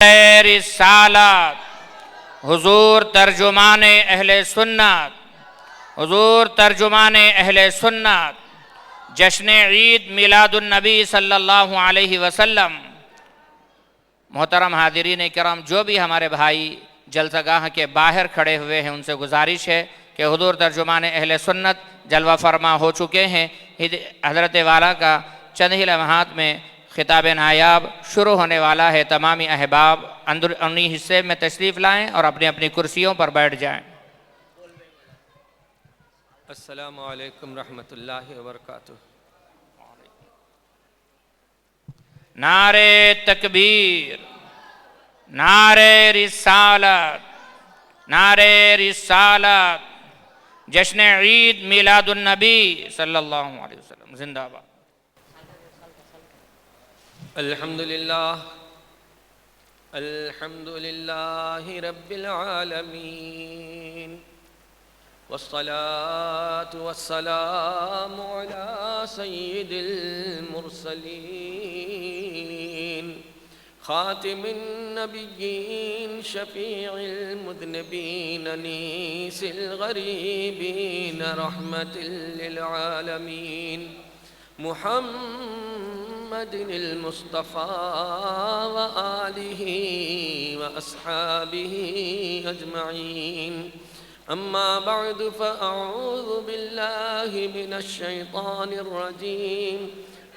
رسالت حضور ترجمان اہل سنت، حضور ترجمان اہل سنت، جشن عید میلاد النبی صلی اللہ علیہ وسلم۔ محترم حاضرین کرام، جو بھی ہمارے بھائی جلسہ گاہ کے باہر کھڑے ہوئے ہیں ان سے گزارش ہے کہ حضور ترجمان اہل سنت جلوہ فرما ہو چکے ہیں۔ حضرت والا کا چند ہی لمحات میں خطاب نایاب شروع ہونے والا ہے۔ تمامی احباب اندرونی حصے میں تشریف لائیں اور اپنی اپنی کرسیوں پر بیٹھ جائیں۔ السلام علیکم رحمۃ اللہ وبرکاتہ۔ نعرہ تکبیر، نعرہ رسالت، نعرہ رسالت، جشن عید میلاد النبی صلی اللہ علیہ وسلم زندہ باد۔ الحمدللہ الحمدللہ رب العالمین، والصلاة والسلام على سید المرسلین، خاتم النبیین، شفیع المذنبین، انیس الغریبین، رحمت للعالمین، محمد المصطفى وآلہ وأصحابہ اجمعین۔ اما بعد فاعوذ باللہ من الشیطان الرجیم،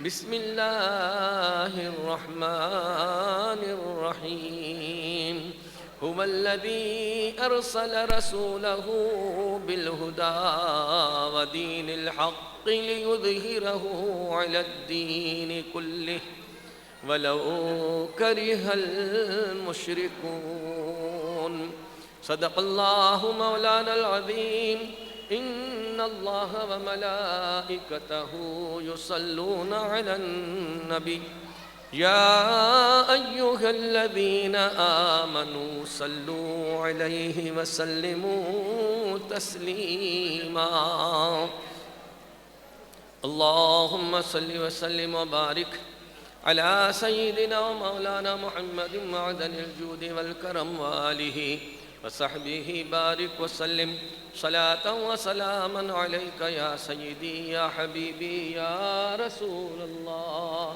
بسم اللہ الرحمن الرحیم۔ هو الذي أرسل رسوله بالهدى ودين الحق ليظهره على الدين كله ولو كره المشركون۔ صدق الله مولانا العظيم۔ إن الله وملائكته يصلون على النبي يا أيها الذين آمنوا صلوا عليه وسلموا تسليما۔ اللهم صل وسلم وبارك على سيدنا ومولانا محمد معدن الجود والكرم وآله وصحبه بارك وسلم صلاة وسلاما عليك يا سيدي يا حبيبي يا رسول الله۔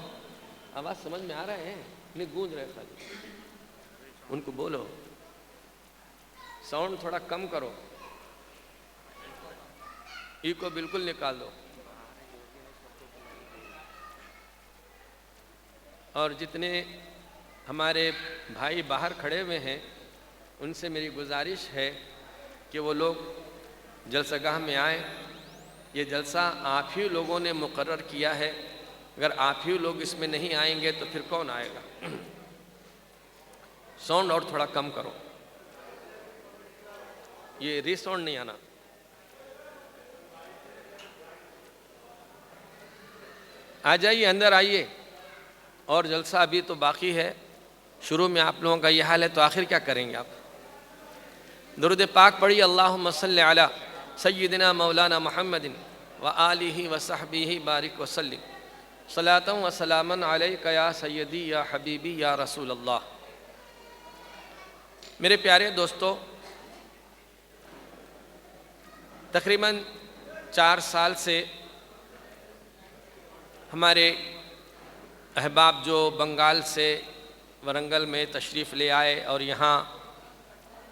آواز سمجھ میں آ رہے ہیں؟ نہیں گونج رہے خالی، ان کو بولو، ساؤنڈ تھوڑا کم کرو، ایکو بالکل نکال دو۔ اور جتنے ہمارے بھائی باہر کھڑے ہوئے ہیں ان سے میری گزارش ہے کہ وہ لوگ جلسہ گاہ میں آئیں۔ یہ جلسہ آپ ہی لوگوں نے مقرر کیا ہے، اگر آپ ہی لوگ اس میں نہیں آئیں گے تو پھر کون آئے گا؟ ساؤنڈ اور تھوڑا کم کرو، یہ ری ساؤنڈ نہیں آنا۔ آ جائیے، اندر آئیے، اور جلسہ ابھی تو باقی ہے۔ شروع میں آپ لوگوں کا یہ حال ہے تو آخر کیا کریں گے آپ؟ درود پاک پڑھی، اللہم صلی علی سیدنا مولانا محمد وآلہ وصحبہ بارک وسلم، صلاۃ و سلاما علیک یا سیدی یا حبیبی یا رسول اللہ۔ میرے پیارے دوستو، تقریباً 4 سال سے ہمارے احباب جو بنگال سے ورنگل میں تشریف لے آئے اور یہاں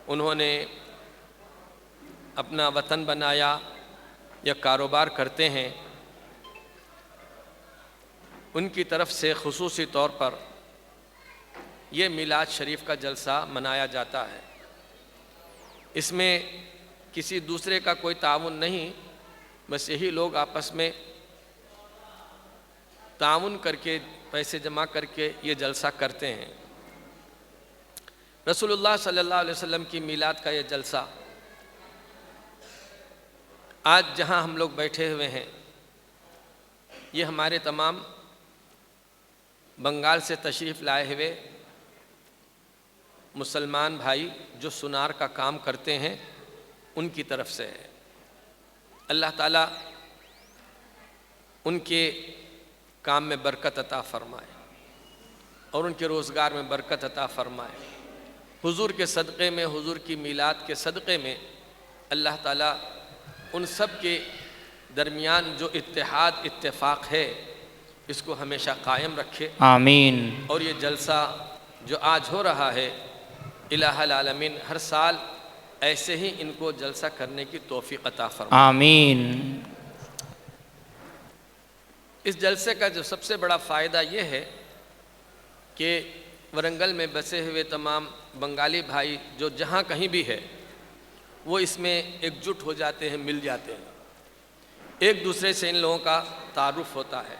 انہوں نے اپنا وطن بنایا یا کاروبار کرتے ہیں، ان کی طرف سے خصوصی طور پر یہ میلاد شریف کا جلسہ منایا جاتا ہے۔ اس میں کسی دوسرے کا کوئی تعاون نہیں، بس یہی لوگ آپس میں تعاون کر کے پیسے جمع کر کے یہ جلسہ کرتے ہیں۔ رسول اللہ صلی اللہ علیہ وسلم کی میلاد کا یہ جلسہ آج جہاں ہم لوگ بیٹھے ہوئے ہیں، یہ ہمارے تمام بنگال سے تشریف لائے ہوئے مسلمان بھائی جو سونار کا کام کرتے ہیں ان کی طرف سے ہے۔ اللہ تعالیٰ ان کے کام میں برکت عطا فرمائے۔ اور ان کے روزگار میں برکت عطا فرمائے۔ حضور کے صدقے میں، حضور کی میلاد کے صدقے میں اللہ تعالیٰ ان سب کے درمیان جو اتحاد اتفاق ہے اس کو ہمیشہ قائم رکھے۔ آمین۔ اور یہ جلسہ جو آج ہو رہا ہے، الہ العالمین ہر سال ایسے ہی ان کو جلسہ کرنے کی توفیق عطا فرمائے۔ آمین۔ اس جلسے کا جو سب سے بڑا فائدہ یہ ہے کہ ورنگل میں بسے ہوئے تمام بنگالی بھائی جو جہاں کہیں بھی ہے وہ اس میں ایک جٹ ہو جاتے ہیں، مل جاتے ہیں، ایک دوسرے سے ان لوگوں کا تعارف ہوتا ہے۔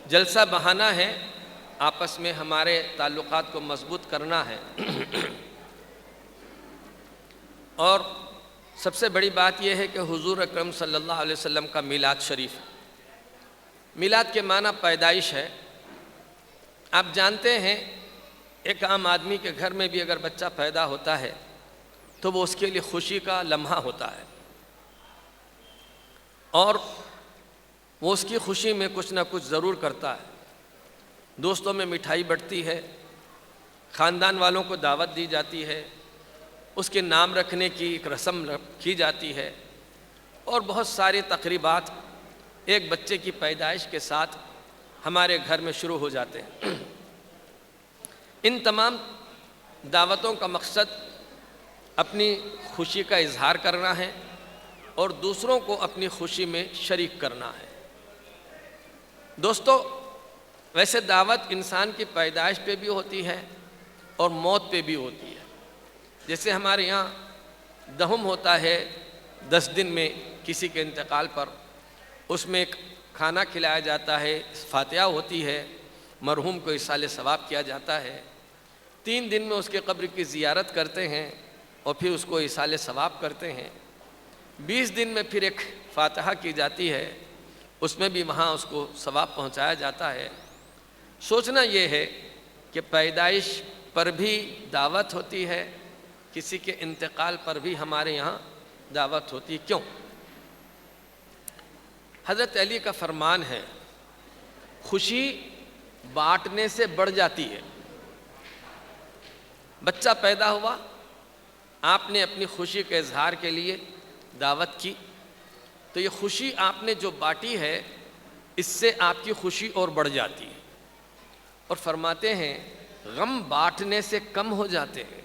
جلسہ بہانہ ہے، آپس میں ہمارے تعلقات کو مضبوط کرنا ہے۔ اور سب سے بڑی بات یہ ہے کہ حضور اکرم صلی اللہ علیہ وسلم کا میلاد شریف ہے۔ میلاد کے معنی پیدائش ہے۔ آپ جانتے ہیں ایک عام آدمی کے گھر میں بھی اگر بچہ پیدا ہوتا ہے تو وہ اس کے لیے خوشی کا لمحہ ہوتا ہے، اور وہ اس کی خوشی میں کچھ نہ کچھ ضرور کرتا ہے۔ دوستوں میں مٹھائی بٹتی ہے، خاندان والوں کو دعوت دی جاتی ہے، اس کے نام رکھنے کی ایک رسم کی جاتی ہے، اور بہت ساری تقریبات ایک بچے کی پیدائش کے ساتھ ہمارے گھر میں شروع ہو جاتے ہیں۔ ان تمام دعوتوں کا مقصد اپنی خوشی کا اظہار کرنا ہے اور دوسروں کو اپنی خوشی میں شریک کرنا ہے۔ دوستو، ویسے دعوت انسان کی پیدائش پہ بھی ہوتی ہے اور موت پہ بھی ہوتی ہے۔ جیسے ہمارے یہاں دہم ہوتا ہے 10 دن میں کسی کے انتقال پر، اس میں کھانا کھلایا جاتا ہے، فاتحہ ہوتی ہے، مرحوم کو ایصال ثواب کیا جاتا ہے۔ 3 دن میں اس کے قبر کی زیارت کرتے ہیں اور پھر اس کو ایصال ثواب کرتے ہیں۔ 20 دن میں پھر ایک فاتحہ کی جاتی ہے، اس میں بھی وہاں اس کو ثواب پہنچایا جاتا ہے۔ سوچنا یہ ہے کہ پیدائش پر بھی دعوت ہوتی ہے، کسی کے انتقال پر بھی ہمارے یہاں دعوت ہوتی ہے۔ کیوں؟ حضرت علی کا فرمان ہے، خوشی بانٹنے سے بڑھ جاتی ہے۔ بچہ پیدا ہوا، آپ نے اپنی خوشی کے اظہار کے لیے دعوت کی، تو یہ خوشی آپ نے جو بانٹی ہے اس سے آپ کی خوشی اور بڑھ جاتی ہے۔ اور فرماتے ہیں غم بانٹنے سے کم ہو جاتے ہیں۔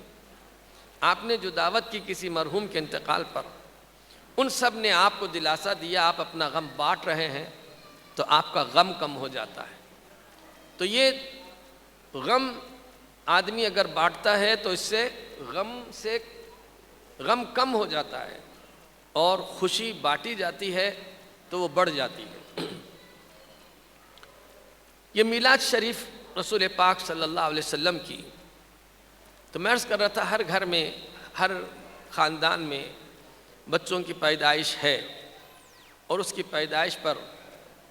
آپ نے جو دعوت کی کسی مرحوم کے انتقال پر، ان سب نے آپ کو دلاسا دیا، آپ اپنا غم بانٹ رہے ہیں تو آپ کا غم کم ہو جاتا ہے۔ تو یہ غم آدمی اگر بانٹتا ہے تو اس سے غم کم ہو جاتا ہے، اور خوشی بانٹی جاتی ہے تو وہ بڑھ جاتی ہے۔ یہ میلاد شریف رسول پاک صلی اللہ علیہ وسلم کی، تو میں عرض کر رہا تھا ہر گھر میں، ہر خاندان میں بچوں کی پیدائش ہے، اور اس کی پیدائش پر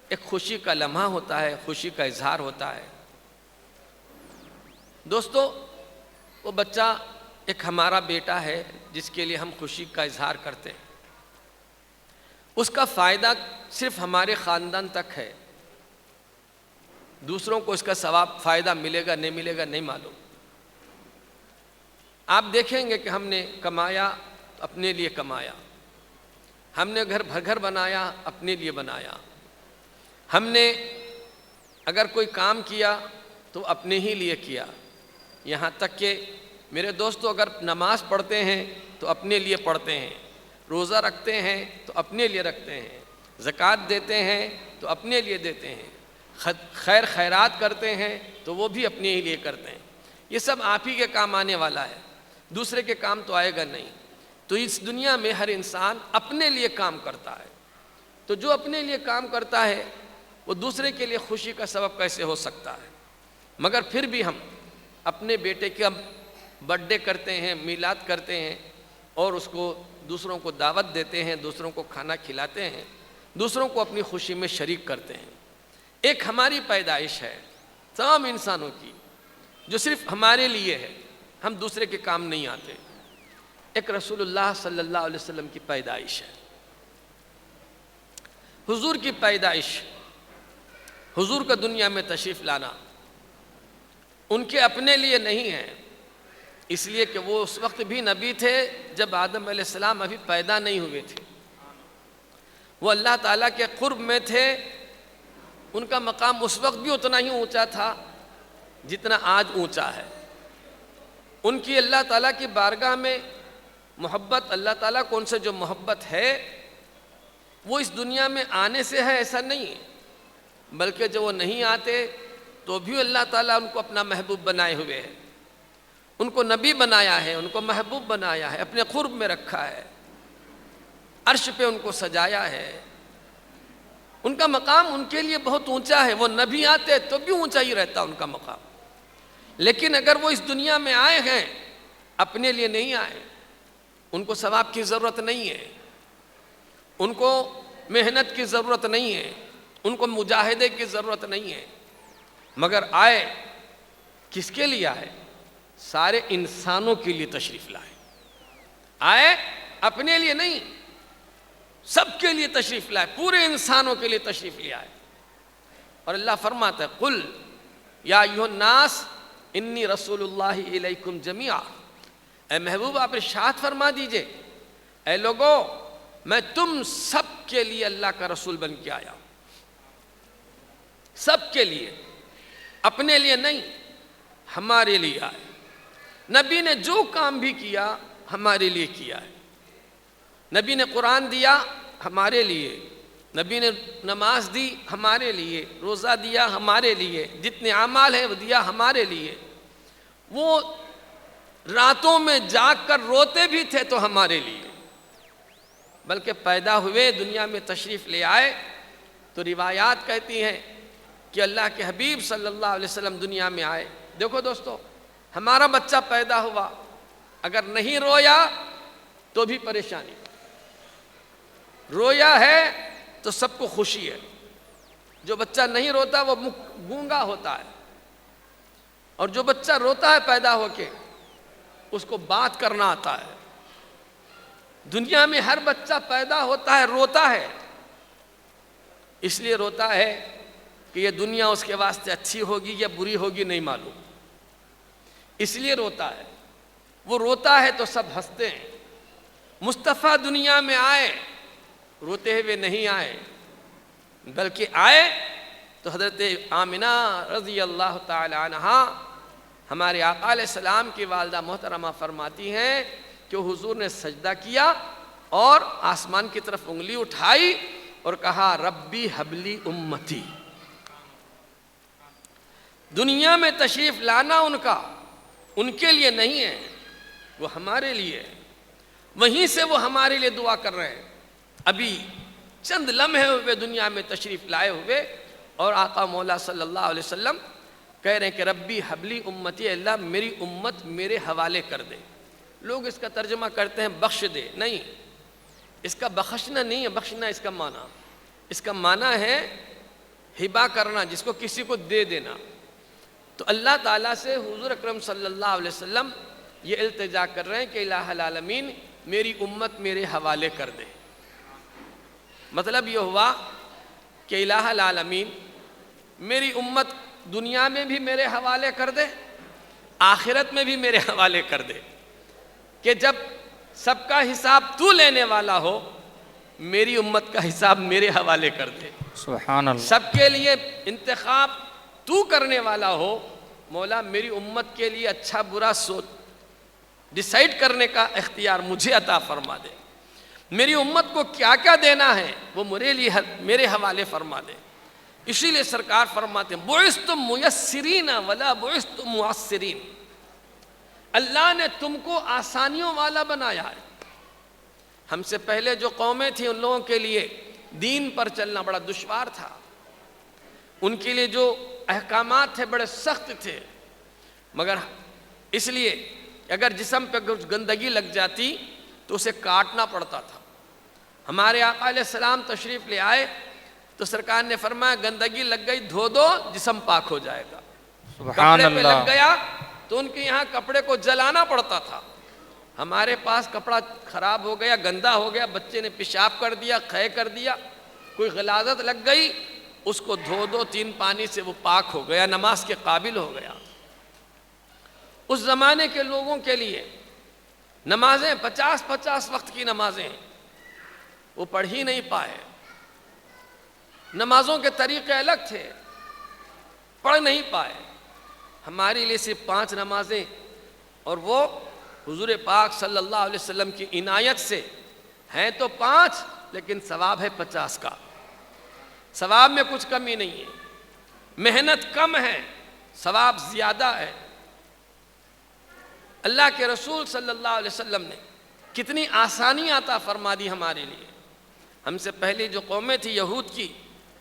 ایک خوشی کا لمحہ ہوتا ہے، خوشی کا اظہار ہوتا ہے۔ دوستو، وہ بچہ ایک ہمارا بیٹا ہے جس کے لیے ہم خوشی کا اظہار کرتے ہیں، اس کا فائدہ صرف ہمارے خاندان تک ہے، دوسروں کو اس کا ثواب فائدہ ملے گا نہیں ملے گا نہیں معلوم۔ آپ دیکھیں گے کہ ہم نے کمایا اپنے لیے کمایا، ہم نے گھر بنایا اپنے لیے بنایا، ہم نے اگر کوئی کام کیا تو اپنے ہی لیے کیا، یہاں تک کہ میرے دوستو اگر نماز پڑھتے ہیں تو اپنے لیے پڑھتے ہیں، روزہ رکھتے ہیں تو اپنے لیے رکھتے ہیں، زکوٰۃ دیتے ہیں تو اپنے لیے دیتے ہیں، خیر خیرات کرتے ہیں تو وہ بھی اپنے ہی لیے کرتے ہیں۔ یہ سب آپ ہی کے کام آنے والا ہے، دوسرے کے کام تو آئے گا نہیں۔ تو اس دنیا میں ہر انسان اپنے لیے کام کرتا ہے، تو جو اپنے لیے کام کرتا ہے وہ دوسرے کے لیے خوشی کا سبب کیسے ہو سکتا ہے؟ مگر پھر بھی ہم اپنے بیٹے کا برتھ ڈے کرتے ہیں، میلاد کرتے ہیں، اور اس کو دوسروں کو دعوت دیتے ہیں، دوسروں کو کھانا کھلاتے ہیں، دوسروں کو اپنی خوشی میں شریک کرتے ہیں۔ ایک ہماری پیدائش ہے تمام انسانوں کی جو صرف ہمارے لیے ہے، ہم دوسرے کے کام نہیں آتے۔ ایک رسول اللہ صلی اللہ علیہ وسلم کی پیدائش ہے، حضور کی پیدائش، حضور کا دنیا میں تشریف لانا، ان کے اپنے لیے نہیں ہیں، اس لیے کہ وہ اس وقت بھی نبی تھے جب آدم علیہ السلام ابھی پیدا نہیں ہوئے تھے، وہ اللہ تعالیٰ کے قرب میں تھے، ان کا مقام اس وقت بھی اتنا ہی اونچا تھا جتنا آج اونچا ہے۔ ان کی اللہ تعالیٰ کی بارگاہ میں محبت، اللہ تعالیٰ کو ان سے جو محبت ہے وہ اس دنیا میں آنے سے ہے ایسا نہیں ہے، بلکہ جو وہ نہیں آتے تو بھی اللہ تعالیٰ ان کو اپنا محبوب بنائے ہوئے ہے، ان کو نبی بنایا ہے، ان کو محبوب بنایا ہے، اپنے قرب میں رکھا ہے، عرش پہ ان کو سجایا ہے، ان کا مقام ان کے لیے بہت اونچا ہے، وہ نبی آتے تو بھی اونچا ہی رہتا ان کا مقام۔ لیکن اگر وہ اس دنیا میں آئے ہیں اپنے لیے نہیں آئے، ان کو ثواب کی ضرورت نہیں ہے، ان کو محنت کی ضرورت نہیں ہے، ان کو مجاہدے کی ضرورت نہیں ہے، مگر آئے کس کے لیے آئے؟ سارے انسانوں کے لیے تشریف لائے، آئے اپنے لیے نہیں، سب کے لیے تشریف لائے، پورے انسانوں کے لیے تشریف لے آئے۔ اور اللہ فرماتا ہے قل یا ایھا الناس انی رسول اللہ الیکم جمیعا، اے محبوب آپ ارشاد فرما دیجئے اے لوگو میں تم سب کے لیے اللہ کا رسول بن کے آیا، سب کے لیے، اپنے لیے نہیں، ہمارے لیے آئے۔ نبی نے جو کام بھی کیا ہمارے لیے کیا ہے، نبی نے قرآن دیا ہمارے لیے، نبی نے نماز دی ہمارے لیے، روزہ دیا ہمارے لیے، جتنے اعمال ہیں وہ دیا ہمارے لیے، وہ راتوں میں جاگ کر روتے بھی تھے تو ہمارے لیے، بلکہ پیدا ہوئے دنیا میں تشریف لے آئے تو روایات کہتی ہیں کہ اللہ کے حبیب صلی اللہ علیہ وسلم دنیا میں آئے۔ دیکھو دوستو، ہمارا بچہ پیدا ہوا اگر نہیں رویا تو بھی پریشانی، رویا ہے تو سب کو خوشی ہے، جو بچہ نہیں روتا وہ گونگا ہوتا ہے، اور جو بچہ روتا ہے پیدا ہو کے اس کو بات کرنا آتا ہے۔ دنیا میں ہر بچہ پیدا ہوتا ہے روتا ہے، اس لیے روتا ہے کہ یہ دنیا اس کے واسطے اچھی ہوگی یا بری ہوگی نہیں معلوم، اس لیے روتا ہے۔ وہ روتا ہے تو سب ہنستے ہیں۔ مصطفیٰ دنیا میں آئے روتے ہوئے نہیں آئے، بلکہ آئے تو حضرت آمنہ رضی اللہ تعالی عنہا ہمارے آقا علیہ السلام کی والدہ محترمہ فرماتی ہیں کہ حضور نے سجدہ کیا اور آسمان کی طرف انگلی اٹھائی اور کہا ربی حبلی امتی۔ دنیا میں تشریف لانا ان کے لیے نہیں ہے، وہ ہمارے لیے ہے، وہیں سے وہ ہمارے لیے دعا کر رہے ہیں۔ ابھی چند لمحے ہوئے دنیا میں تشریف لائے ہوئے اور آقا مولا صلی اللہ علیہ وسلم کہہ رہے ہیں کہ ربی حبلی امتی، اللہ میری امت میرے حوالے کر دے۔ لوگ اس کا ترجمہ کرتے ہیں بخش دے، نہیں، اس کا بخشنا نہیں ہے، بخشنا اس کا معنی، اس کا معنی ہے ہبہ کرنا، جس کو کسی کو دے دینا۔ تو اللہ تعالیٰ سے حضور اکرم صلی اللہ علیہ وسلم یہ التجا کر رہے ہیں کہ الہ العالمین میری امت میرے حوالے کر دے۔ مطلب یہ ہوا کہ الہ العالمین میری امت دنیا میں بھی میرے حوالے کر دے، آخرت میں بھی میرے حوالے کر دے، کہ جب سب کا حساب تو لینے والا ہو میری امت کا حساب میرے حوالے کر دے۔ سبحان اللہ۔ سب کے لیے انتخاب تو کرنے والا ہو، مولا میری امت کے لیے اچھا برا سوچ ڈیسائیڈ کرنے کا اختیار مجھے عطا فرما دے، میری امت کو کیا کیا دینا ہے وہ میرے حوالے فرما دے۔ اسی لیے سرکار فرماتے ہیں بعثتم میسرین ولا بعثتم معسرین، اللہ نے تم کو آسانیوں والا بنایا ہے۔ ہم سے پہلے جو قومیں تھیں ان لوگوں کے لیے دین پر چلنا بڑا دشوار تھا، ان کے لیے جو احکامات تھے بڑے سخت تھے، مگر اس لیے اگر جسم پہ کچھ گندگی لگ جاتی تو اسے کاٹنا پڑتا تھا۔ ہمارے آقا علیہ السلام تشریف لے آئے تو سرکار نے فرمایا گندگی لگ گئی دھو دو جسم پاک ہو جائے گا۔ سبحان کپڑے پہ اللہ۔ لگ گیا تو ان کے یہاں کپڑے کو جلانا پڑتا تھا۔ ہمارے پاس کپڑا خراب ہو گیا، گندا ہو گیا، بچے نے پیشاب کر دیا، خے کر دیا، کوئی غلاظت لگ گئی، اس کو دھو دو 3 پانی سے وہ پاک ہو گیا، نماز کے قابل ہو گیا۔ اس زمانے کے لوگوں کے لیے نمازیں 50 وقت کی نمازیں وہ پڑھ ہی نہیں پائے. نمازوں کے طریقے الگ تھے, پڑھ نہیں پائے. ہمارے لیے صرف 5 نمازیں, اور وہ حضور پاک صلی اللہ علیہ وسلم کی عنایت سے ہیں تو 5, لیکن ثواب ہے 50 کا. ثواب میں کچھ کمی نہیں ہے, محنت کم ہے, ثواب زیادہ ہے. اللہ کے رسول صلی اللہ علیہ وسلم نے کتنی آسانی عطا فرما دی ہمارے لیے. ہم سے پہلے جو قومیں تھی یہود کی,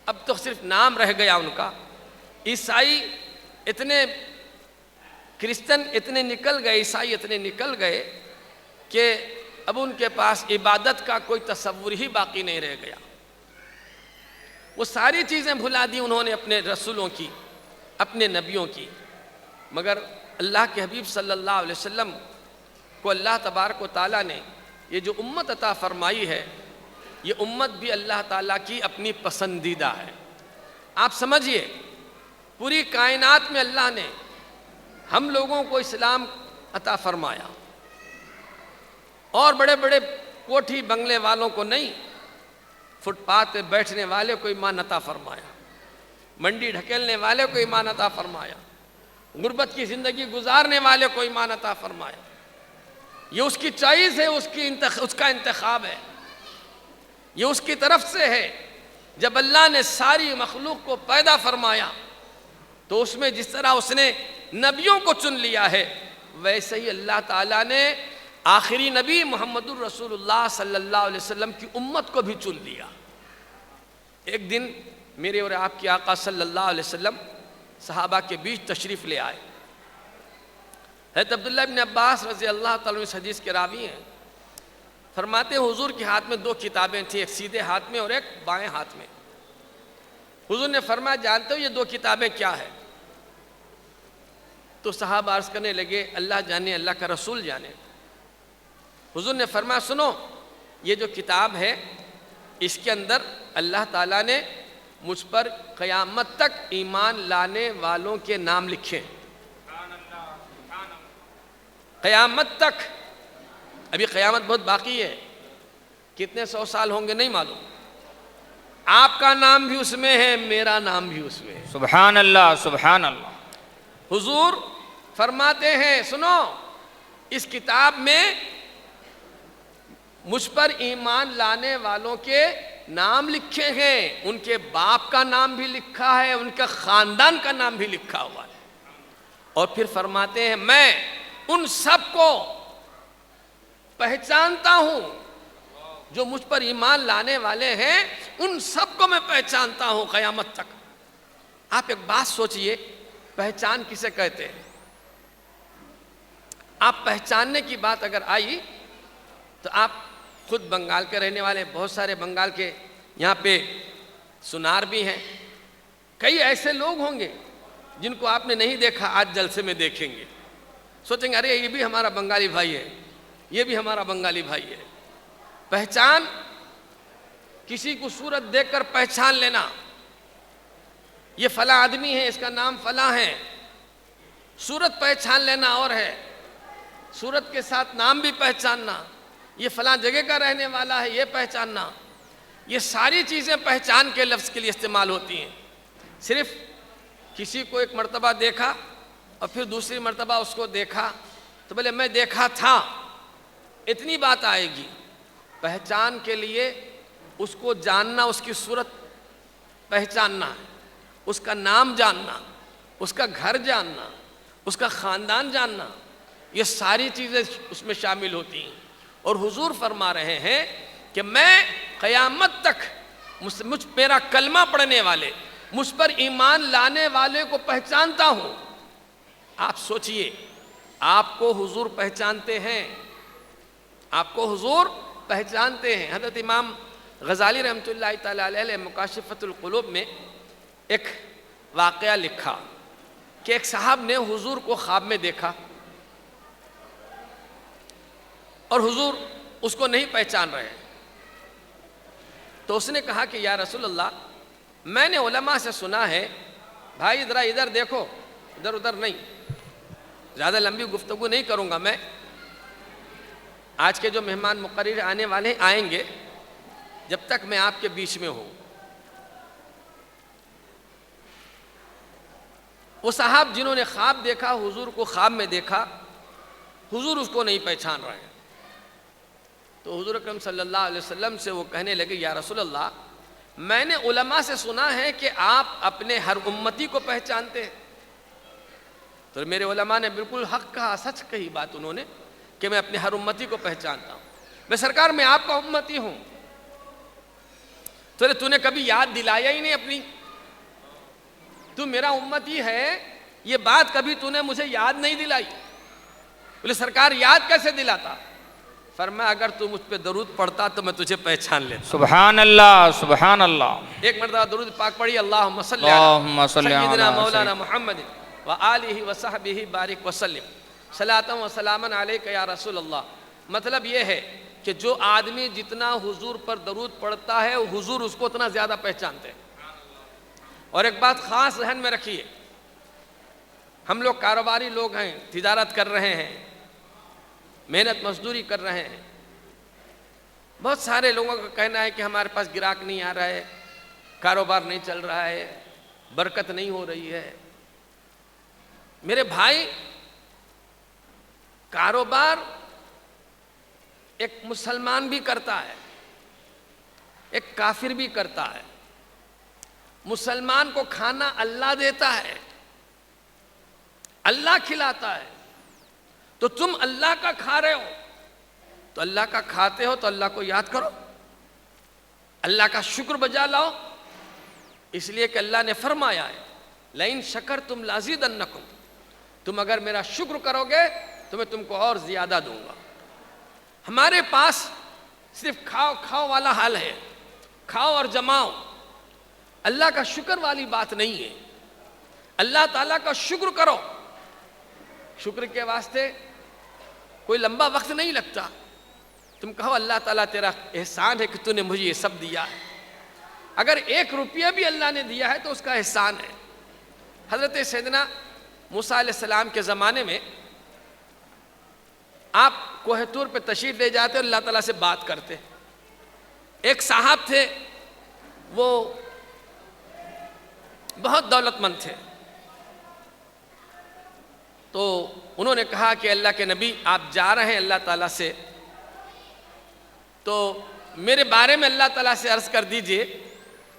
اب تو صرف نام رہ گیا ان کا. عیسائی اتنے, کرسچن اتنے نکل گئے, عیسائی اتنے نکل گئے کہ اب ان کے پاس عبادت کا کوئی تصور ہی باقی نہیں رہ گیا. وہ ساری چیزیں بھلا دی انہوں نے اپنے رسولوں کی, اپنے نبیوں کی. مگر اللہ کے حبیب صلی اللہ علیہ وسلم کو اللہ تبارک و تعالیٰ نے یہ جو امت عطا فرمائی ہے, یہ امت بھی اللہ تعالیٰ کی اپنی پسندیدہ ہے. آپ سمجھئے پوری کائنات میں اللہ نے ہم لوگوں کو اسلام عطا فرمایا, اور بڑے بڑے کوٹھی بنگلے والوں کو نہیں, فٹ پاتھ پہ بیٹھنے والے کو ایمان عطا فرمایا, منڈی ڈھکیلنے والے کو ایمان عطا فرمایا, غربت کی زندگی گزارنے والے کو ایمان عطا فرمایا. یہ اس کی چوائس ہے, اس کا انتخاب ہے, یہ اس کی طرف سے ہے. جب اللہ نے ساری مخلوق کو پیدا فرمایا تو اس میں جس طرح اس نے نبیوں کو چن لیا ہے, ویسے ہی اللہ تعالیٰ نے آخری نبی محمد الرسول اللہ صلی اللہ علیہ وسلم کی امت کو بھی چن لیا. ایک دن میرے اور آپ کے آقا صلی اللہ علیہ وسلم صحابہ کے بیچ تشریف لے آئے. حضرت عبداللہ ابن عباس رضی اللہ تعالیٰ عنہ اس حدیث کے راوی ہیں. فرماتے ہیں حضور کے ہاتھ میں 2 کتابیں تھیں, ایک سیدھے ہاتھ میں اور ایک بائیں ہاتھ میں. حضور نے فرمایا جانتے ہو یہ 2 کتابیں کیا ہے؟ تو صحابہ عرض کرنے لگے اللہ جانے, اللہ کا رسول جانے. حضور نے فرمایا سنو, یہ جو کتاب ہے اس کے اندر اللہ تعالیٰ نے مجھ پر قیامت تک ایمان لانے والوں کے نام لکھے. قیامت تک, ابھی قیامت بہت باقی ہے, کتنے 100 سال ہوں گے نہیں معلوم. آپ کا نام بھی اس میں ہے, میرا نام بھی اس میں ہے. سبحان اللہ, سبحان اللہ. حضور فرماتے ہیں سنو, اس کتاب میں مجھ پر ایمان لانے والوں کے نام لکھے ہیں, ان کے باپ کا نام بھی لکھا ہے, ان کا خاندان کا نام بھی لکھا ہوا ہے. اور پھر فرماتے ہیں میں ان سب کو پہچانتا ہوں جو مجھ پر ایمان لانے والے ہیں, ان سب کو میں پہچانتا ہوں قیامت تک. آپ ایک بات سوچئے, پہچان کسے کہتے ہیں؟ آپ پہچاننے کی بات اگر آئی تو آپ خود بنگال کے رہنے والے, بہت سارے بنگال کے یہاں پہ سنار بھی ہیں. کئی ایسے لوگ ہوں گے جن کو آپ نے نہیں دیکھا, آج جلسے میں دیکھیں گے, سوچیں گے ارے یہ بھی ہمارا بنگالی بھائی ہے, یہ بھی ہمارا بنگالی بھائی ہے. پہچان کسی کو صورت دیکھ کر پہچان لینا, یہ فلاں آدمی ہے, اس کا نام فلاں ہے. صورت پہچان لینا اور ہے, صورت کے ساتھ نام بھی پہچاننا, یہ فلاں جگہ کا رہنے والا ہے یہ پہچاننا. یہ ساری چیزیں پہچان کے لفظ کے لیے استعمال ہوتی ہیں. صرف کسی کو ایک مرتبہ دیکھا اور پھر دوسری مرتبہ اس کو دیکھا تو بولے میں دیکھا تھا, اتنی بات آئے گی. پہچان کے لیے اس کو جاننا, اس کی صورت پہچاننا ہے, اس کا نام جاننا, اس کا گھر جاننا, اس کا خاندان جاننا, یہ ساری چیزیں اس میں شامل ہوتی ہیں. اور حضور فرما رہے ہیں کہ میں قیامت تک میرا کلمہ پڑھنے والے, مجھ پر ایمان لانے والے کو پہچانتا ہوں. آپ سوچئے, آپ کو حضور پہچانتے ہیں, آپ کو حضور پہچانتے ہیں. حضرت امام غزالی رحمۃ اللہ تعالیٰ علیہ مکاشفۃ القلوب میں ایک واقعہ لکھا کہ ایک صاحب نے حضور کو خواب میں دیکھا اور حضور اس کو نہیں پہچان رہے. تو اس نے کہا کہ یا رسول اللہ, میں نے علماء سے سنا ہے, بھائی ذرا ادھر دیکھو, ادھر ادھر نہیں, زیادہ لمبی گفتگو نہیں کروں گا میں. آج کے جو مہمان مقرر آنے والے آئیں گے، جب تک میں آپ کے بیچ میں ہوں. وہ صاحب جنہوں نے خواب دیکھا، حضور کو خواب میں دیکھا، حضور اس کو نہیں پہچان رہے ہیں. تو حضور اکرم صلی اللہ علیہ وسلم سے وہ کہنے لگے، یا رسول اللہ، میں نے علماء سے سنا ہے کہ آپ اپنے ہر امتی کو پہچانتے ہیں. تو میرے علماء نے بالکل حق کہا، سچ کہی بات انہوں نے کہ میں اپنے ہر امتی کو پہچانتا ہوں. میں سرکار میں آپ کا امتی ہوں. تو نے کبھی یاد دلایا ہی نہیں اپنی، تو میرا امتی ہے، یہ بات کبھی تو نے مجھے یاد نہیں دلائی. بولے سرکار یاد کیسے دلاتا؟ فرمایا اگر تو مجھ پہ درود پڑھتا تو میں تجھے پہچان لیتا. سبحان اللہ سبحان اللہ. ایک مرتبہ درود پاک پڑھی، اللہم صلی اللہم صلی سیدنا علی مولانا محمد وآلہ وصحبہ بارک وسلم صلاۃ و سلاما علیک یا رسول اللہ. مطلب یہ ہے کہ جو آدمی جتنا حضور پر درود پڑھتا ہے، حضور اس کو اتنا زیادہ پہچانتے ہیں. اور ایک بات خاص ذہن میں رکھیے، ہم لوگ کاروباری لوگ ہیں، تجارت کر رہے ہیں، محنت مزدوری کر رہے ہیں. بہت سارے لوگوں کا کہنا ہے کہ ہمارے پاس گراہک نہیں آ رہا ہے، کاروبار نہیں چل رہا ہے، برکت نہیں ہو رہی ہے. میرے بھائی، کاروبار ایک مسلمان بھی کرتا ہے، ایک کافر بھی کرتا ہے. مسلمان کو کھانا اللہ دیتا ہے، اللہ کھلاتا ہے. تو تم اللہ کا کھا رہے ہو، تو اللہ کا کھاتے ہو تو اللہ کو یاد کرو، اللہ کا شکر بجا لاؤ. اس لیے کہ اللہ نے فرمایا ہے، لئن شکرتم لازیدنکم، تم اگر میرا شکر کرو گے تو میں تم کو اور زیادہ دوں گا. ہمارے پاس صرف کھاؤ کھاؤ والا حال ہے، کھاؤ اور جماؤ. اللہ کا شکر والی بات نہیں ہے. اللہ تعالیٰ کا شکر کرو. شکر کے واسطے کوئی لمبا وقت نہیں لگتا. تم کہو اللہ تعالیٰ تیرا احسان ہے کہ تو نے مجھے یہ سب دیا ہے. اگر 1 روپیہ بھی اللہ نے دیا ہے تو اس کا احسان ہے. حضرت سیدنا موسیٰ علیہ السلام کے زمانے میں آپ کوہ طور پہ تشریف لے جاتے اور اللہ تعالیٰ سے بات کرتے. ایک صاحب تھے، وہ بہت دولت مند تھے. تو انہوں نے کہا کہ اللہ کے نبی، آپ جا رہے ہیں اللہ تعالیٰ سے، تو میرے بارے میں اللہ تعالیٰ سے عرض کر دیجئے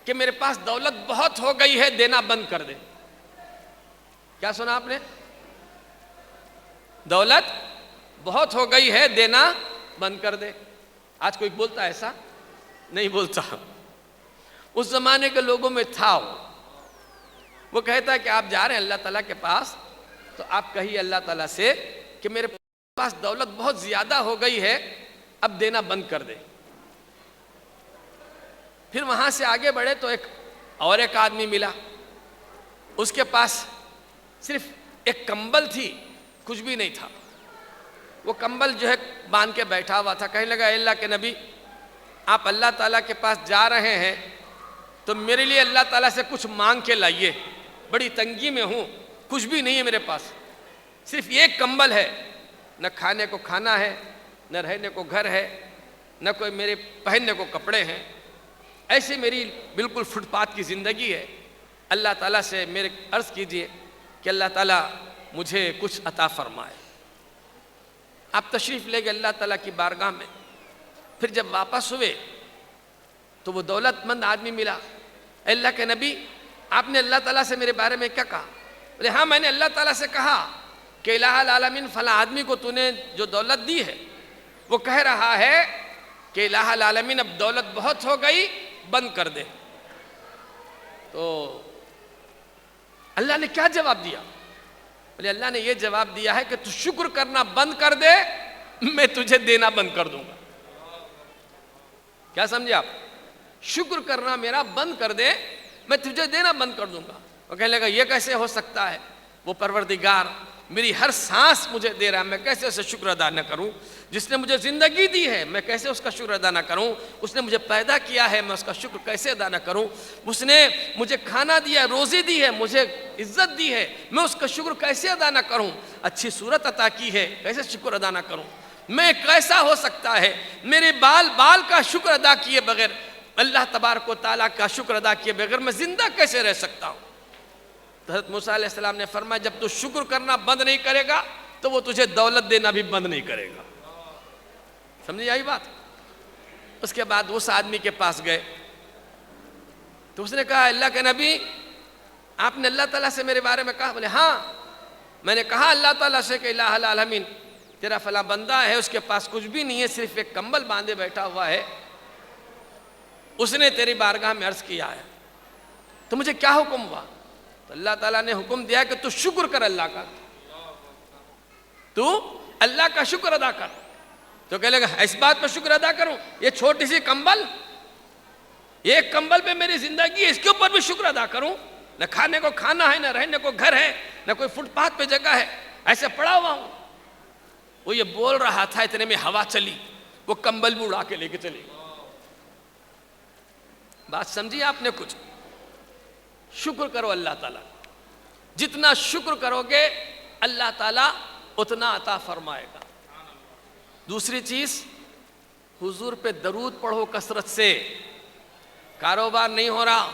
کہ میرے پاس دولت بہت ہو گئی ہے، دینا بند کر دے. کیا سنا آپ نے؟ دولت بہت ہو گئی ہے، دینا بند کر دے. آج کوئی بولتا ایسا؟ نہیں بولتا. اس زمانے کے لوگوں میں تھا. وہ کہتا ہے کہ آپ جا رہے ہیں اللہ تعالیٰ کے پاس، تو آپ کہیے اللہ تعالیٰ سے کہ میرے پاس دولت بہت زیادہ ہو گئی ہے، اب دینا بند کر دے. پھر وہاں سے آگے بڑھے تو ایک آدمی ملا. اس کے پاس صرف ایک کمبل تھی، کچھ بھی نہیں تھا. وہ کمبل جو ہے باندھ کے بیٹھا ہوا تھا. کہنے لگا، اے اللہ کے نبی، آپ اللہ تعالیٰ کے پاس جا رہے ہیں تو میرے لیے اللہ تعالیٰ سے کچھ مانگ کے لائیے. بڑی تنگی میں ہوں، کچھ بھی نہیں ہے میرے پاس، صرف ایک کمبل ہے. نہ کھانے کو کھانا ہے، نہ رہنے کو گھر ہے، نہ کوئی میرے پہننے کو کپڑے ہیں. ایسے میری بالکل فٹ پاتھ کی زندگی ہے. اللہ تعالیٰ سے میرے عرض کیجئے کہ اللہ تعالیٰ مجھے کچھ عطا فرمائے. آپ تشریف لے گئے اللہ تعالیٰ کی بارگاہ میں. پھر جب واپس ہوئے تو وہ دولت مند آدمی ملا. اے اللہ کے نبی، آپ نے اللہ تعالیٰ سے میرے بارے میں کیا کہا؟ بولے ہاں، میں نے اللہ تعالیٰ سے کہا کہ الہ العالمین فلاں آدمی کو تو نے جو دولت دی ہے، وہ کہہ رہا ہے کہ الہ العالمین اب دولت بہت ہو گئی، بند کر دے. تو اللہ نے کیا جواب دیا؟ بولے اللہ نے یہ جواب دیا ہے کہ تو شکر کرنا بند کر دے، میں تجھے دینا بند کر دوں گا. کیا سمجھے آپ؟ شکر کرنا میرا بند کر دے، میں تجھے دینا بند کر دوں گا. وہ کہنے لگا یہ کیسے ہو سکتا ہے؟ وہ پروردگار میری ہر سانس مجھے دے رہا ہے، میں کیسے اسے شکر ادا نہ کروں؟ جس نے مجھے زندگی دی ہے میں کیسے اس کا شکر ادا نہ کروں؟ اس نے مجھے پیدا کیا ہے میں اس کا شکر کیسے ادا نہ کروں؟ اس نے مجھے کھانا دیا ہے، روزی دی ہے، مجھے عزت دی ہے، میں اس کا شکر کیسے ادا نہ کروں؟ اچھی صورت عطا کی ہے، کیسے شکر ادا نہ کروں؟ میں کیسا ہو سکتا ہے میرے بال کا شکر ادا کیے بغیر، اللہ تبارک و تعالیٰ کا شکر ادا کیے بغیر میں زندہ کیسے رہ سکتا ہوں؟ تو حضرت موسیٰ علیہ السلام نے فرمایا جب تو شکر کرنا بند نہیں کرے گا تو وہ تجھے دولت دینا بھی بند نہیں کرے گا۔ سمجھے آئی بات؟ اس کے بعد اس آدمی کے پاس گئے تو اس نے کہا اللہ کے نبی آپ نے اللہ تعالیٰ سے میرے بارے میں کہا؟ بولے ہاں میں نے کہا اللہ تعالیٰ سے کہ الہ العالمین تیرا فلاں بندہ ہے، اس کے پاس کچھ بھی نہیں ہے، صرف ایک کمبل باندھے بیٹھا ہوا ہے، اس نے تیری بارگاہ میں عرض کیا ہے تو مجھے کیا حکم ہوا؟ تو اللہ تعالیٰ نے حکم دیا کہ تو شکر کر اللہ کا، تو اللہ کا شکر ادا کر۔ تو کہے لگا اس بات پہ شکر ادا کروں؟ یہ چھوٹی سی کمبل، یہ ایک کمبل پہ میری زندگی ہے، اس کے اوپر بھی شکر ادا کروں؟ نہ کھانے کو کھانا ہے، نہ رہنے کو گھر ہے، نہ کوئی فٹ پاتھ پہ جگہ ہے، ایسے پڑا ہوا ہوں۔ وہ یہ بول رہا تھا اتنے میں ہوا چلی، وہ کمبل بھی اڑا کے لے کے چلی گئی۔ بات سمجھی آپ نے کچھ؟ شکر کرو اللہ تعالیٰ، جتنا شکر کرو گے اللہ تعالیٰ اتنا عطا فرمائے گا۔ دوسری چیز حضور پہ درود پڑھو کثرت سے۔ کاروبار نہیں ہو رہا،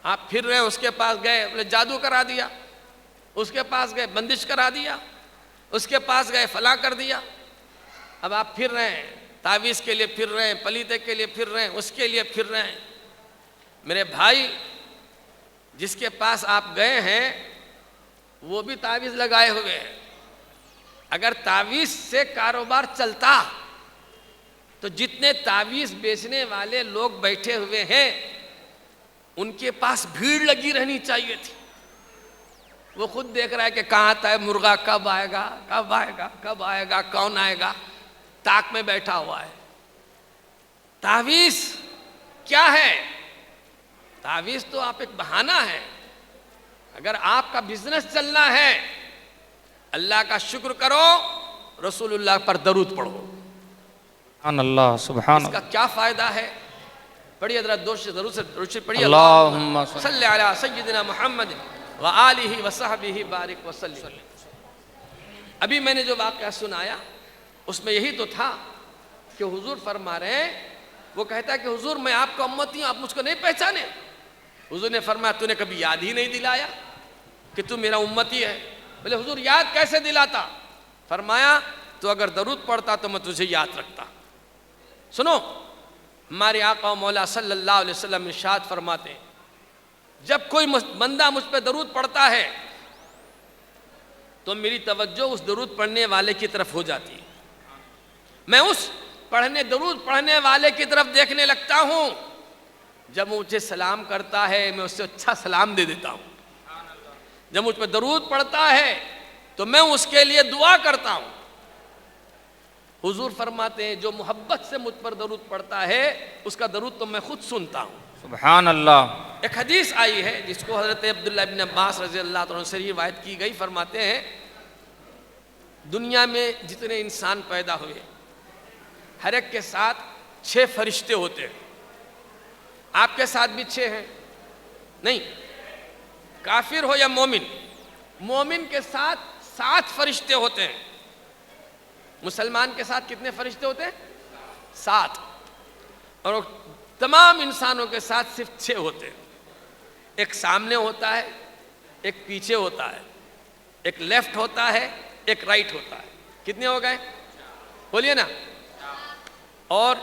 آپ پھر رہے، اس کے پاس گئے بولے جادو کرا دیا، اس کے پاس گئے بندش کرا دیا، اس کے پاس گئے فلاں کر دیا، اب آپ پھر رہے ہیں، تعویذ کے لیے پھر رہے ہیں، پلیتے کے لیے پھر رہے ہیں، اس کے لیے پھر رہے ہیں۔ میرے بھائی جس کے پاس آپ گئے ہیں وہ بھی تعویذ لگائے ہوئے ہیں، اگر تعویذ سے کاروبار چلتا تو جتنے تعویذ بیچنے والے لوگ بیٹھے ہوئے ہیں ان کے پاس بھیڑ لگی رہنی چاہیے تھی۔ وہ خود دیکھ رہا ہے کہ کہاں آتا ہے مرغا، کب آئے گا کب آئے گا کب آئے گا، کون آئے گا، تاک میں بیٹھا ہوا ہے۔ تعویذ کیا ہے؟ تعویذ تو آپ ایک بہانہ ہے۔ اگر آپ کا بزنس چلنا ہے اللہ کا شکر کرو، رسول اللہ پر درود پڑھو۔ سبحان اللہ سبحان اس کا کیا فائدہ ہے؟ پڑھیے حضرت ضرور سے پڑھیے، اللہم صلی علی سیدنا محمد وآلہ وصحبہ بارک وسلم۔ ابھی میں نے جو واقعہ سنایا اس میں یہی تو تھا کہ حضور فرما رہے ہیں، وہ کہتا ہے کہ حضور میں آپ کا امتی ہوں، آپ مجھ کو نہیں پہچانے؟ حضور نے فرمایا تو نے کبھی یاد ہی نہیں دلایا کہ تو میرا امتی ہے۔ بولے حضور یاد کیسے دلاتا؟ فرمایا تو اگر درود پڑھتا تو میں تجھے یاد رکھتا۔ سنو، ہمارے آقا و مولا صلی اللہ علیہ وسلم ارشاد فرماتے ہیں جب کوئی بندہ مجھ پہ درود پڑھتا ہے تو میری توجہ اس درود پڑھنے والے کی طرف ہو جاتی ہے، میں اس درود پڑھنے والے کی طرف دیکھنے لگتا ہوں، جب مجھے سلام کرتا ہے میں اس سے اچھا سلام دے دیتا ہوں، جب مجھ پہ درود پڑھتا ہے تو میں اس کے لیے دعا کرتا ہوں۔ حضور فرماتے ہیں جو محبت سے مجھ پر درود پڑھتا ہے اس کا درود تو میں خود سنتا ہوں۔ سبحان اللہ۔ ایک حدیث آئی ہے جس کو حضرت عبداللہ بن عباس رضی اللہ عنہ سے روایت کی گئی، فرماتے ہیں دنیا میں جتنے انسان پیدا ہوئے ہر ایک کے ساتھ 6 فرشتے ہوتے ہیں۔ آپ کے ساتھ بھی 6 ہیں؟ نہیں، کافر ہو یا مومن، مومن کے ساتھ 7 فرشتے ہوتے ہیں۔ مسلمان کے ساتھ کتنے فرشتے ہوتے ہیں؟ 7۔ اور تمام انسانوں کے ساتھ صرف 6 ہوتے ہیں۔ ایک سامنے ہوتا ہے، ایک پیچھے ہوتا ہے، ایک لیفٹ ہوتا ہے، ایک رائٹ ہوتا ہے۔ کتنے ہو گئے؟ بولیے نا۔ اور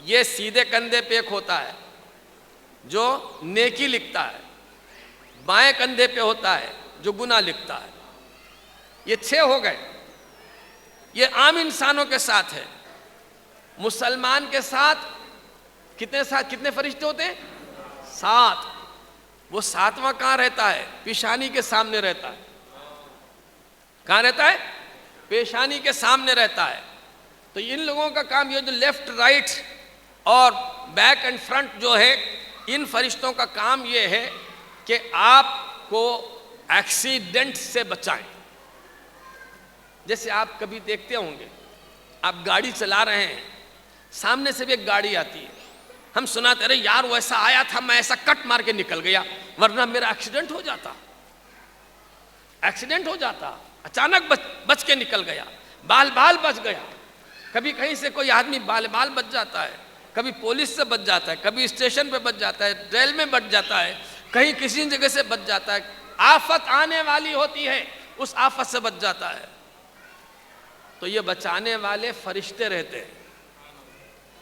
یہ سیدھے کندھے پہ ایک ہوتا ہے جو نیکی لکھتا ہے، بائیں کندھے پہ ہوتا ہے جو گناہ لکھتا ہے۔ یہ 6 ہو گئے۔ یہ عام انسانوں کے ساتھ ہے۔ مسلمان کے ساتھ کتنے فرشتے ہوتے ہیں؟ 7۔ وہ 7واں کہاں رہتا ہے؟ پیشانی کے سامنے رہتا ہے۔ کہاں رہتا ہے؟ پیشانی کے سامنے رہتا ہے۔ تو ان لوگوں کا کام یہ جو لیفٹ رائٹ اور بیک اینڈ فرنٹ جو ہے، ان فرشتوں کا کام یہ ہے کہ آپ کو ایکسیڈنٹ سے بچائیں۔ جیسے آپ کبھی دیکھتے ہوں گے، آپ گاڑی چلا رہے ہیں، سامنے سے بھی ایک گاڑی آتی ہے، ہم سناتے رہے یار وہ ایسا آیا تھا، میں ایسا کٹ مار کے نکل گیا ورنہ میرا ایکسیڈنٹ ہو جاتا، ایکسیڈنٹ ہو جاتا، اچانک بچ کے نکل گیا، بال بچ گیا۔ کبھی کہیں سے کوئی آدمی بال بچ جاتا ہے، کبھی پولیس سے بچ جاتا ہے، کبھی اسٹیشن پہ بچ جاتا ہے، ریل میں بچ جاتا ہے، کہیں کسی جگہ سے بچ جاتا ہے، آفت آنے والی ہوتی ہے اس آفت سے بچ جاتا ہے۔ تو یہ بچانے والے فرشتے رہتے ہیں۔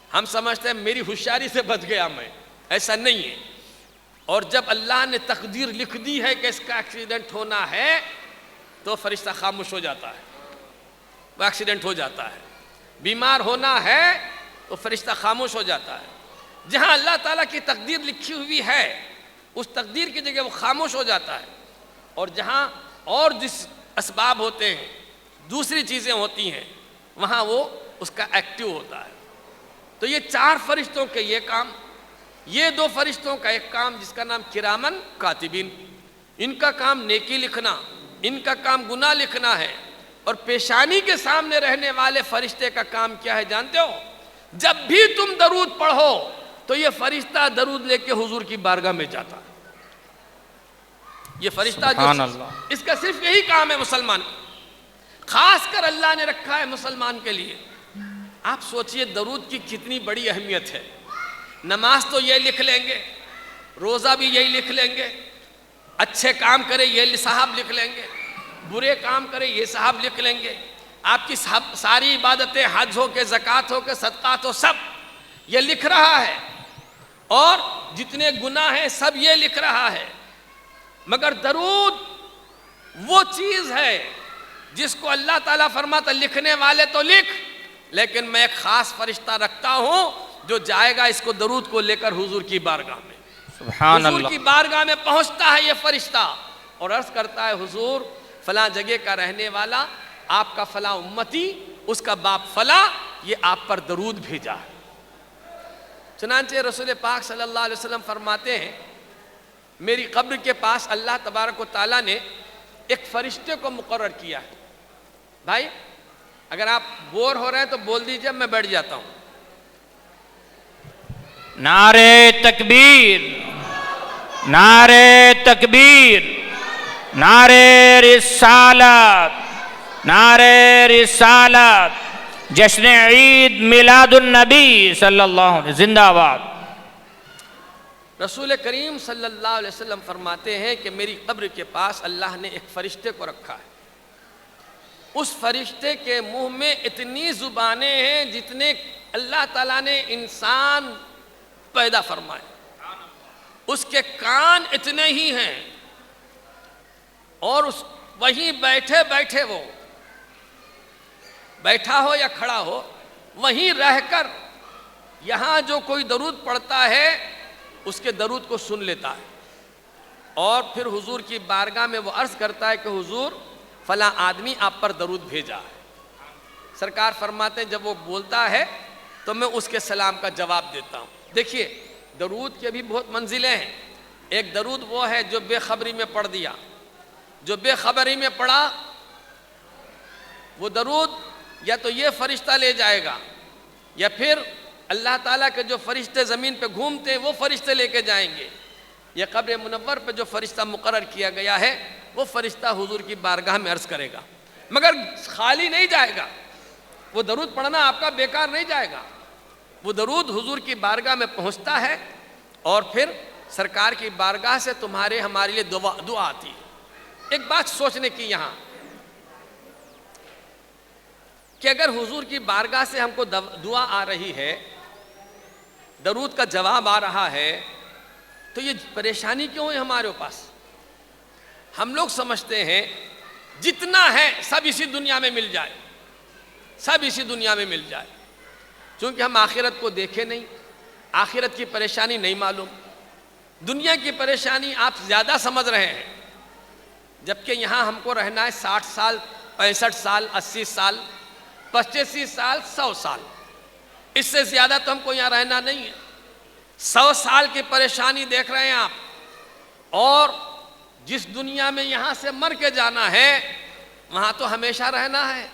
ہم سمجھتے ہیں میری ہوشیاری سے بچ گیا میں، ایسا نہیں ہے۔ اور جب اللہ نے تقدیر لکھ دی ہے کہ اس کا ایکسیڈنٹ ہونا ہے تو فرشتہ خاموش ہو جاتا ہے، وہ ایکسیڈنٹ ہو جاتا ہے۔ بیمار ہونا ہے تو فرشتہ خاموش ہو جاتا ہے۔ جہاں اللہ تعالیٰ کی تقدیر لکھی ہوئی ہے اس تقدیر کی جگہ وہ خاموش ہو جاتا ہے، اور جہاں اور جس اسباب ہوتے ہیں، دوسری چیزیں ہوتی ہیں، وہاں وہ اس کا ایکٹیو ہوتا ہے۔ تو یہ 4 فرشتوں کے یہ کام، یہ 2 فرشتوں کا ایک کام جس کا نام کرامن کاتبین، ان کا کام نیکی لکھنا، ان کا کام گناہ لکھنا ہے۔ اور پیشانی کے سامنے رہنے والے فرشتے کا کام کیا ہے جانتے ہو؟ جب بھی تم درود پڑھو تو یہ فرشتہ درود لے کے حضور کی بارگاہ میں جاتا ہے۔ یہ فرشتہ جو اس کا صرف یہی کام ہے مسلمان، خاص کر اللہ نے رکھا ہے مسلمان کے لیے۔ آپ سوچئے درود کی کتنی بڑی اہمیت ہے۔ نماز تو یہ لکھ لیں گے، روزہ بھی یہی لکھ لیں گے، اچھے کام کرے یہ صاحب لکھ لیں گے، برے کام کرے یہ صاحب لکھ لیں گے، آپ کی ساری عبادتیں حج ہو کے زکوٰۃ ہو کے صدقات ہو سب یہ لکھ رہا ہے، اور جتنے گناہ ہیں سب یہ لکھ رہا ہے۔ مگر درود وہ چیز ہے جس کو اللہ تعالیٰ فرماتا لکھنے والے تو لکھ، لیکن میں ایک خاص فرشتہ رکھتا ہوں جو جائے گا اس کو درود کو لے کر حضور کی بارگاہ میں، سبحان اللہ، حضور کی بارگاہ میں پہنچتا ہے یہ فرشتہ اور عرض کرتا ہے حضور فلاں جگہ کا رہنے والا، آپ کا فلاں امتی، اس کا باپ فلاں، یہ آپ پر درود بھیجا ہے۔ چنانچہ رسول پاک صلی اللہ علیہ وسلم فرماتے ہیں میری قبر کے پاس اللہ تبارک و تعالیٰ نے ایک فرشتے کو مقرر کیا ہے۔ بھائی اگر آپ بور ہو رہے ہیں تو بول دیجئے، میں بیٹھ جاتا ہوں۔ نعرے تکبیر، نعرے تکبیر، نعرے رسالت، نعرے رسالت، جشن عید میلاد النبی صلی اللہ علیہ وسلم زندہ آباد۔ رسول کریم صلی اللہ علیہ وسلم فرماتے ہیں کہ میری قبر کے پاس اللہ نے ایک فرشتے کو رکھا ہے، اس فرشتے کے منہ میں اتنی زبانیں ہیں جتنے اللہ تعالیٰ نے انسان پیدا فرمائے، اس کے کان اتنے ہی ہیں، اور وہیں بیٹھے بیٹھے وہ بیٹھا ہو یا کھڑا ہو وہیں رہ کر یہاں جو کوئی درود پڑھتا ہے اس کے درود کو سن لیتا ہے، اور پھر حضور کی بارگاہ میں وہ عرض کرتا ہے کہ حضور فلاں آدمی آپ پر درود بھیجا ہے۔ سرکار فرماتے ہیں جب وہ بولتا ہے تو میں اس کے سلام کا جواب دیتا ہوں۔ دیکھیے درود کے بھی بہت منزلیں ہیں۔ ایک درود وہ ہے جو بے خبری میں پڑھ دیا، جو بے خبری میں پڑھا وہ درود یا تو یہ فرشتہ لے جائے گا، یا پھر اللہ تعالیٰ کے جو فرشتے زمین پہ گھومتے ہیں وہ فرشتے لے کے جائیں گے، یا قبر منور پہ جو فرشتہ مقرر کیا گیا ہے وہ فرشتہ حضور کی بارگاہ میں عرض کرے گا، مگر خالی نہیں جائے گا۔ وہ درود پڑھنا آپ کا بیکار نہیں جائے گا، وہ درود حضور کی بارگاہ میں پہنچتا ہے اور پھر سرکار کی بارگاہ سے تمہارے ہمارے لیے دعا آتی ہے۔ ایک بات سوچنے کی یہاں کہ اگر حضور کی بارگاہ سے ہم کو دعا آ رہی ہے، درود کا جواب آ رہا ہے، تو یہ پریشانی کیوں ہے ہمارے پاس؟ ہم لوگ سمجھتے ہیں جتنا ہے سب اسی دنیا میں مل جائے، سب اسی دنیا میں مل جائے، چونکہ ہم آخرت کو دیکھے نہیں، آخرت کی پریشانی نہیں معلوم، دنیا کی پریشانی آپ زیادہ سمجھ رہے ہیں، جبکہ یہاں ہم کو رہنا ہے 60 سال 65 سال 80 سال 85 سال 100 سال، اس سے زیادہ تو ہم کو یہاں رہنا نہیں ہے۔ 100 سال کی پریشانی دیکھ رہے ہیں آپ، اور جس دنیا میں یہاں سے مر کے جانا ہے وہاں تو ہمیشہ رہنا ہے،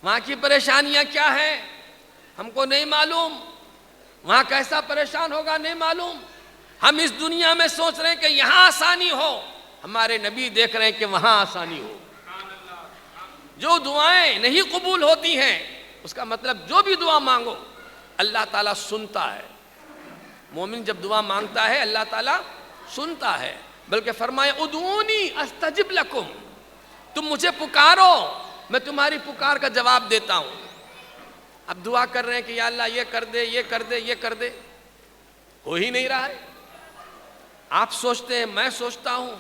وہاں کی پریشانیاں کیا ہیں ہم کو نہیں معلوم، وہاں کیسا پریشان ہوگا نہیں معلوم۔ ہم اس دنیا میں سوچ رہے ہیں کہ یہاں آسانی ہو، ہمارے نبی دیکھ رہے ہیں کہ وہاں آسانی ہو۔ جو دعائیں نہیں قبول ہوتی ہیں اس کا مطلب جو بھی دعا مانگو اللہ تعالیٰ سنتا ہے۔ مومن جب دعا مانگتا ہے اللہ تعالیٰ سنتا ہے، بلکہ فرمایا ادعونی استجب لکم، تم مجھے پکارو میں تمہاری پکار کا جواب دیتا ہوں۔ اب دعا کر رہے ہیں کہ یا اللہ یہ کر دے یہ کر دے یہ کر دے، ہو ہی نہیں رہا ہے۔ آپ سوچتے ہیں، میں سوچتا ہوں،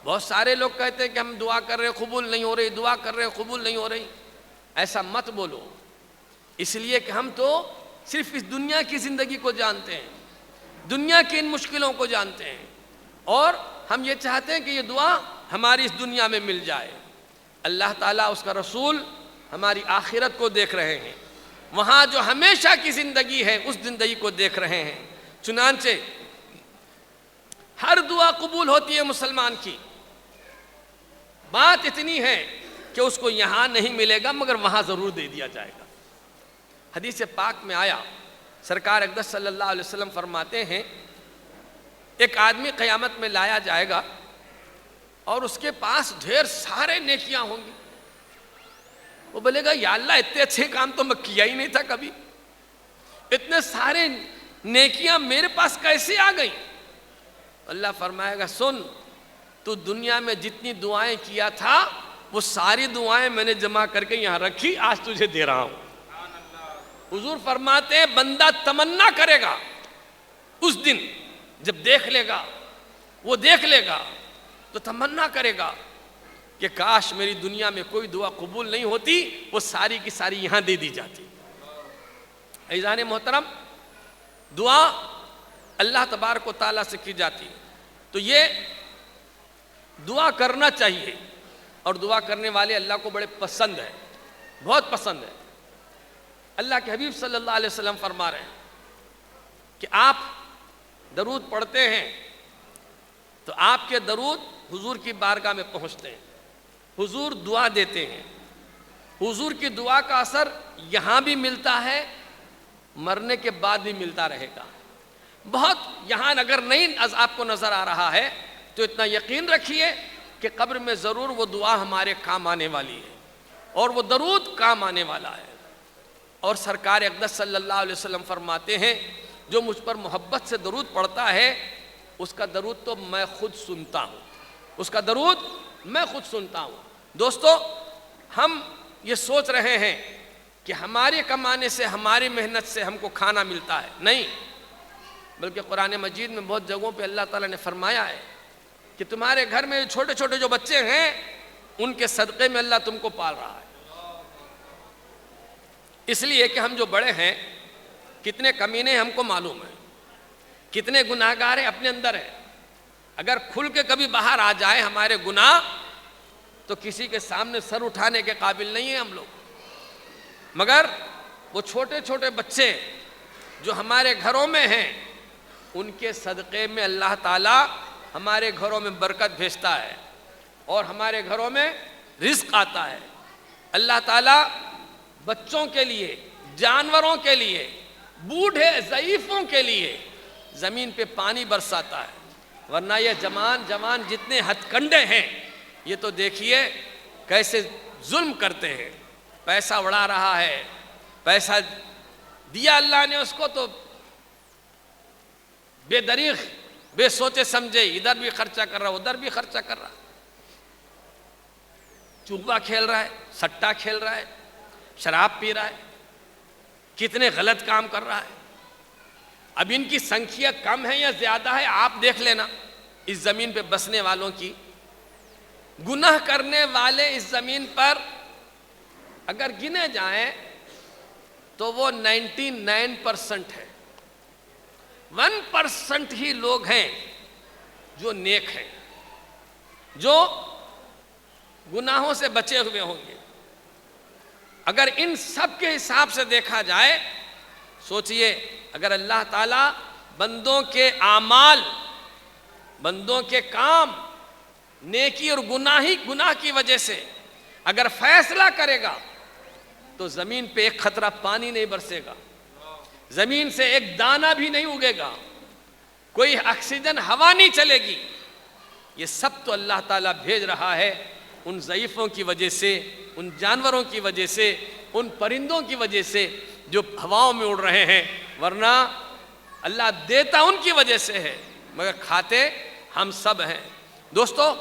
بہت سارے لوگ کہتے ہیں کہ ہم دعا کر رہے ہیں قبول نہیں ہو رہی، دعا کر رہے ہیں قبول نہیں ہو رہی۔ ایسا مت بولو، اس لیے کہ ہم تو صرف اس دنیا کی زندگی کو جانتے ہیں، دنیا کی ان مشکلوں کو جانتے ہیں، اور ہم یہ چاہتے ہیں کہ یہ دعا ہماری اس دنیا میں مل جائے۔ اللہ تعالیٰ اس کا رسول ہماری آخرت کو دیکھ رہے ہیں، وہاں جو ہمیشہ کی زندگی ہے اس زندگی کو دیکھ رہے ہیں۔ چنانچہ ہر دعا قبول ہوتی ہے مسلمان کی، بات اتنی ہے کہ اس کو یہاں نہیں ملے گا مگر وہاں ضرور دے دیا جائے گا۔ حدیث پاک میں آیا، سرکار اقدس صلی اللہ علیہ وسلم فرماتے ہیں ایک آدمی قیامت میں لایا جائے گا اور اس کے پاس ڈھیر سارے نیکیاں ہوں گی۔ وہ بولے گا یا اللہ اتنے اچھے کام تو میں کیا ہی نہیں تھا کبھی، اتنے سارے نیکیاں میرے پاس کیسے آ گئیں؟ اللہ فرمائے گا سن، تو دنیا میں جتنی دعائیں کیا تھا وہ ساری دعائیں میں نے جمع کر کے یہاں رکھی، آج تجھے دے رہا ہوں۔ حضور فرماتے ہیں بندہ تمنا کرے گا اس دن جب دیکھ لے گا، وہ دیکھ لے گا تو تمنا کرے گا کہ کاش میری دنیا میں کوئی دعا قبول نہیں ہوتی، وہ ساری کی ساری یہاں دے دی جاتی۔ عزیزان محترم، دعا اللہ تبارک و تعالیٰ سے کی جاتی، تو یہ دعا کرنا چاہیے، اور دعا کرنے والے اللہ کو بڑے پسند ہے، بہت پسند ہے۔ اللہ کے حبیب صلی اللہ علیہ وسلم فرما رہے ہیں کہ آپ درود پڑھتے ہیں تو آپ کے درود حضور کی بارگاہ میں پہنچتے ہیں، حضور دعا دیتے ہیں، حضور کی دعا کا اثر یہاں بھی ملتا ہے، مرنے کے بعد بھی ملتا رہے گا۔ بہت یہاں اگر نہیں آپ کو نظر آ رہا ہے تو اتنا یقین رکھیے کہ قبر میں ضرور وہ دعا ہمارے کام آنے والی ہے، اور وہ درود کام آنے والا ہے۔ اور سرکار اقدس صلی اللہ علیہ وسلم فرماتے ہیں جو مجھ پر محبت سے درود پڑھتا ہے اس کا درود تو میں خود سنتا ہوں، اس کا درود میں خود سنتا ہوں۔ دوستو، ہم یہ سوچ رہے ہیں کہ ہمارے کمانے سے ہماری محنت سے ہم کو کھانا ملتا ہے، نہیں، بلکہ قرآن مجید میں بہت جگہوں پہ اللہ تعالیٰ نے فرمایا ہے کہ تمہارے گھر میں چھوٹے چھوٹے جو بچے ہیں ان کے صدقے میں اللہ تم کو پال رہا ہے۔ اس لیے کہ ہم جو بڑے ہیں کتنے کمینے ہم کو معلوم ہے، کتنے گناہگار ہیں اپنے اندر ہیں۔ اگر کھل کے کبھی باہر آ جائے ہمارے گناہ تو کسی کے سامنے سر اٹھانے کے قابل نہیں ہیں ہم لوگ، مگر وہ چھوٹے چھوٹے بچے جو ہمارے گھروں میں ہیں ان کے صدقے میں اللہ تعالیٰ ہمارے گھروں میں برکت بھیجتا ہے اور ہمارے گھروں میں رزق آتا ہے۔ اللہ تعالیٰ بچوں کے لیے، جانوروں کے لیے، بوڑھے ضعیفوں کے لیے زمین پہ پانی برساتا ہے، ورنہ یہ جوان جتنے ہتھ کنڈے ہیں یہ تو دیکھیے کیسے ظلم کرتے ہیں، پیسہ اڑا رہا ہے، پیسہ دیا اللہ نے اس کو تو بے دریغ بے سوچے سمجھے ادھر بھی خرچہ کر رہا ادھر بھی خرچہ کر رہا، چوبا کھیل رہا ہے، سٹا کھیل رہا ہے، شراب پی رہا ہے، کتنے غلط کام کر رہا ہے۔ اب ان کی سنکھیا کم ہے یا زیادہ ہے آپ دیکھ لینا، اس زمین پہ بسنے والوں کی، گناہ کرنے والے اس زمین پر اگر گنے جائیں تو وہ 99% ہے، 1% ہی لوگ ہیں جو نیک ہیں، جو گناہوں سے بچے ہوئے ہوں گے۔ اگر ان سب کے حساب سے دیکھا جائے، سوچئے اگر اللہ تعالیٰ بندوں کے اعمال، بندوں کے کام نیکی اور گناہ کی وجہ سے اگر فیصلہ کرے گا تو زمین پہ ایک خطرہ پانی نہیں برسے گا، زمین سے ایک دانہ بھی نہیں اگے گا، کوئی آکسیجن ہوا نہیں چلے گی۔ یہ سب تو اللہ تعالیٰ بھیج رہا ہے ان ضعیفوں کی وجہ سے، ان جانوروں کی وجہ سے، ان پرندوں کی وجہ سے جو ہواؤں میں اڑ رہے ہیں، ورنہ اللہ دیتا ان کی وجہ سے ہے، مگر کھاتے ہم سب ہیں۔ دوستو،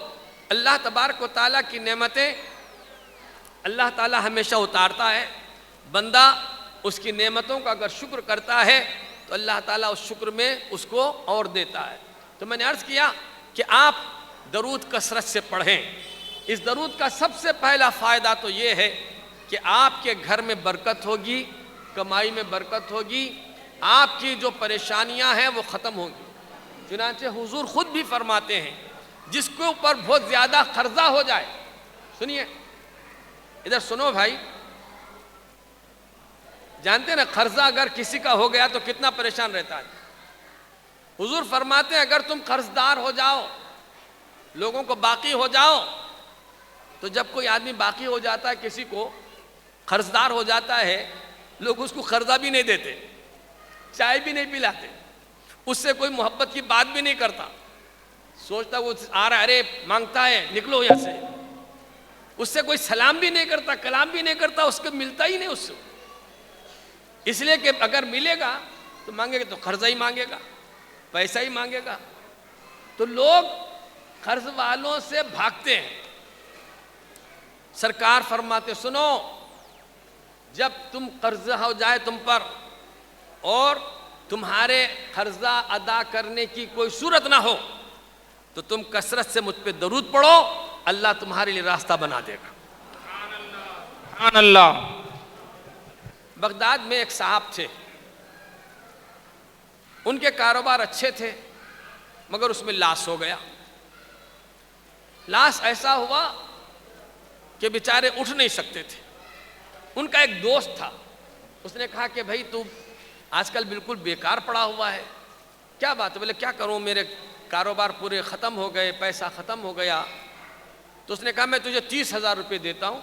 اللہ تبارک و تعالیٰ کی نعمتیں اللہ تعالیٰ ہمیشہ اتارتا ہے، بندہ اس کی نعمتوں کا اگر شکر کرتا ہے تو اللہ تعالیٰ اس شکر میں اس کو اور دیتا ہے۔ تو میں نے عرض کیا کہ آپ درود کثرت سے پڑھیں۔ اس درود کا سب سے پہلا فائدہ تو یہ ہے کہ آپ کے گھر میں برکت ہوگی، کمائی میں برکت ہوگی، آپ کی جو پریشانیاں ہیں وہ ختم ہوں گی۔ چنانچہ حضور خود بھی فرماتے ہیں جس کے اوپر بہت زیادہ قرضہ ہو جائے، سنیے ادھر سنو بھائی، جانتے ہیں نا قرضہ اگر کسی کا ہو گیا تو کتنا پریشان رہتا ہے۔ حضور فرماتے ہیں اگر تم قرض دار ہو جاؤ، لوگوں کو باقی ہو جاؤ، تو جب کوئی آدمی باقی ہو جاتا ہے، کسی کو قرض دار ہو جاتا ہے، لوگ اس کو قرضہ بھی نہیں دیتے، چائے بھی نہیں پلاتے، اس سے کوئی محبت کی بات بھی نہیں کرتا، سوچتا وہ آ رہا ہے ارے مانگتا ہے نکلو یہاں سے، اس سے کوئی سلام بھی نہیں کرتا، کلام بھی نہیں کرتا، اس کو ملتا ہی نہیں اس سے، اس لیے کہ اگر ملے گا تو مانگے گا تو قرضہ ہی مانگے گا، پیسہ ہی مانگے گا۔ تو لوگ قرض والوں سے بھاگتے ہیں۔ سرکار فرماتے سنو، جب تم قرضہ ہو جائے تم پر اور تمہارے قرضہ ادا کرنے کی کوئی صورت نہ ہو تو تم کثرت سے مجھ پہ درود پڑھو، اللہ تمہارے لیے راستہ بنا دے گا۔ سبحان اللہ۔ بغداد میں ایک صاحب تھے، ان کے کاروبار اچھے تھے مگر اس میں لاس ہو گیا۔ لاس ایسا ہوا کہ بیچارے اٹھ نہیں سکتے تھے۔ ان کا ایک دوست تھا، اس نے کہا کہ بھائی تو آج کل بالکل بیکار پڑا ہوا ہے، کیا بات ہے؟ بولے کیا کروں، میرے کاروبار پورے ختم ہو گئے، پیسہ ختم ہو گیا۔ تو اس نے کہا میں تجھے 30,000 روپے دیتا ہوں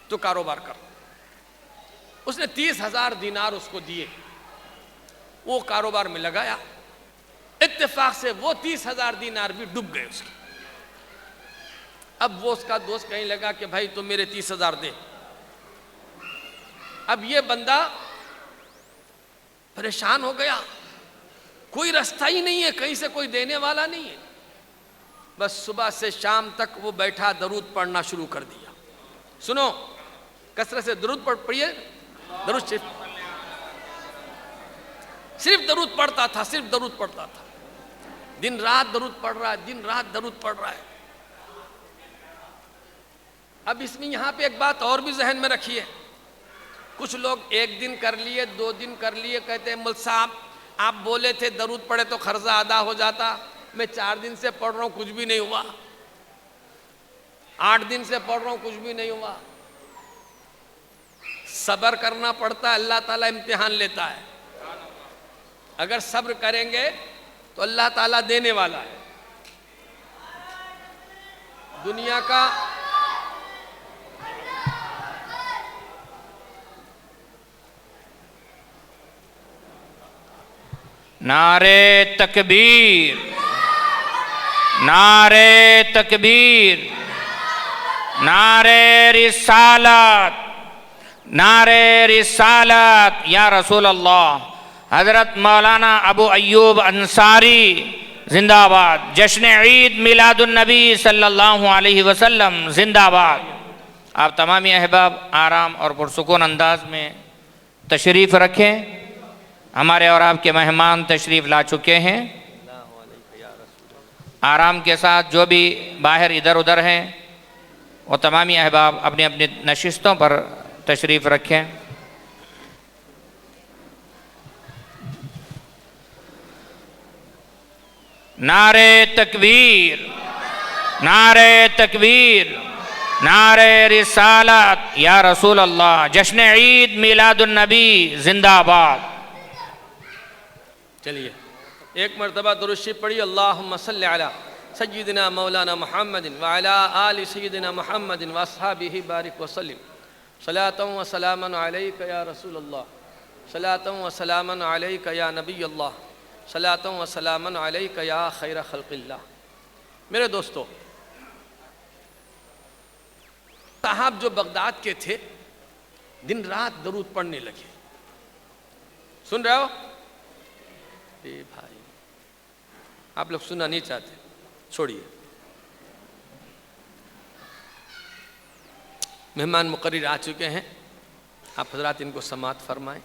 تو کاروبار کر۔ اس نے 30,000 دینار اس کو دیے، وہ کاروبار میں لگایا، اتفاق سے وہ 30,000 دینار بھی ڈوب گئے اس کے۔ اب وہ اس کا دوست کہنے لگا کہ بھائی تم میرے 30,000 دے۔ اب یہ بندہ پریشان ہو گیا، کوئی رستہ ہی نہیں ہے، کہیں سے کوئی دینے والا نہیں ہے، بس صبح سے شام تک وہ بیٹھا درود پڑھنا شروع کر دیا۔ سنو، کثرت سے درود پڑھیے، درود صرف درود پڑھتا تھا، صرف درود پڑھتا تھا، دن رات درود پڑھ رہا ہے، دن رات درود پڑھ رہا ہے۔ اب اس میں یہاں پہ ایک بات اور بھی ذہن میں رکھیے، کچھ لوگ 1 دن کر لیے، 2 دن کر لیے، کہتے ہیں مل صاحب آپ بولے تھے درود پڑھے تو قرضہ ادا ہو جاتا، میں 4 دن سے پڑھ رہا ہوں کچھ بھی نہیں ہوا، 8 دن سے پڑھ رہا ہوں کچھ بھی نہیں ہوا۔ صبر کرنا پڑتا ہے، اللہ تعالیٰ امتحان لیتا ہے، اگر صبر کریں گے تو اللہ تعالیٰ دینے والا ہے۔ دنیا کا نعرے تکبیر، نعرے تکبیر، نعرے رسالت، نعرے رسالت یا رسول اللہ۔ حضرت مولانا ابو ایوب انصاری زندہ آباد، جشن عید میلاد النبی صلی اللہ علیہ وسلم زندہ آباد۔ آپ تمامی احباب آرام اور پرسکون انداز میں تشریف رکھیں، ہمارے اور آپ کے مہمان تشریف لا چکے ہیں۔ آرام کے ساتھ جو بھی باہر ادھر ادھر ہیں وہ تمامی احباب اپنی اپنی نشستوں پر تشریف رکھیں۔ نعرے تکبیر، نعرے تکبیر، نعرے رسالت یا رسول اللہ، جشن عید میلاد النبی زندہ آباد۔ چلیے ایک مرتبہ درود شریف پڑھی، اللہم صلی علی سیدنا مولانا محمد وعلی آل سیدنا محمد واصحابہ بارک وسلم صلاۃ و سلاما علیک یا رسول اللہ صلاۃ و سلاما علیک یا نبی اللہ صلاۃ و سلاما علیک یا خیر خلق اللہ۔ میرے دوستو، صاحب جو بغداد کے تھے دن رات درود پڑھنے لگے، سن رہے ہو؟ اے بھائی آپ لوگ سننا نہیں چاہتے، چھوڑیے۔ مہمان مقرر آ چکے ہیں، آپ حضرات ان کو سماعت فرمائیں۔